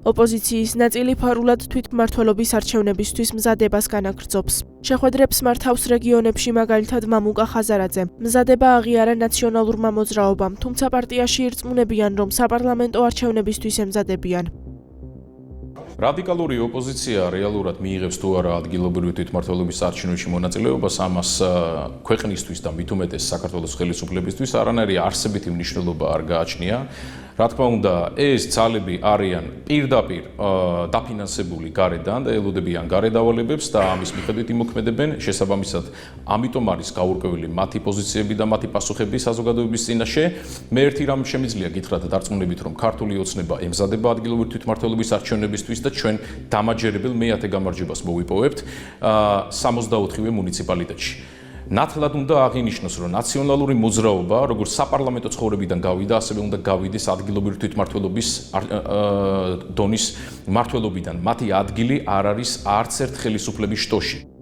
ოპოზიციის ნაწილი ფარულად თვითმმართველობის არჩევნებისთვის მზადებას განაგრძობს. შეხვედრებს მართავს რეგიონებში მაგალითად მამუკა ხაზარაძე. მზადება აღიარა ნაციონალურმა მოძრაობამ, თუმცა პარტიაში ირწმუნებიან, რომ საპარლამენტო არჩევნებისთვის ემზადებიან. რადიკალური ოპოზიცია რეალურად მიიღებს თუ არა ადგილობრივი თვითმმართველობის არჩევნებში მონაწილეობას, ამას ქვეყნისთვის და მით უმეტეს საქართველოს ხელისუფლებისთვის არანაირი არსებითი მნიშვნელობა არ გააჩნია. Რა თქმა უნდა, ეს ძალები არიან პირდაპირ დაფინანსებული გარედან და ელოდებიან გარედავალებებს და ამის მიხედვით იმოქმედებენ. შესაბამისად, ამიტომ არის გაურკვეველი მათი პოზიციები და მათი პასუხები საზოგადოების წინაშე. მე ერთი რამ შემიძლია გითხრათ დარწმუნებით, რომ ქართული ოცნება ემზადება ადგილობრივი თვითმმართველობის არჩევნებისთვის და ჩვენ დამაჯერებელ მეათე გამარჯვებას მოვიპოვებთ 64-ვე მუნიციპალიტეტში. ნათლად უნდა აღინიშნოს, რომ ნაციონალური მოძრაობა, როგორც საპარლამენტო ცხოვრებიდან გავიდა, ასევე უნდა გავიდეს ადგილობრივი თვითმმართველობის დონის მმართველობიდან. მათი ადგილი არ არის არც ერთ ხელისუფლების შტოში.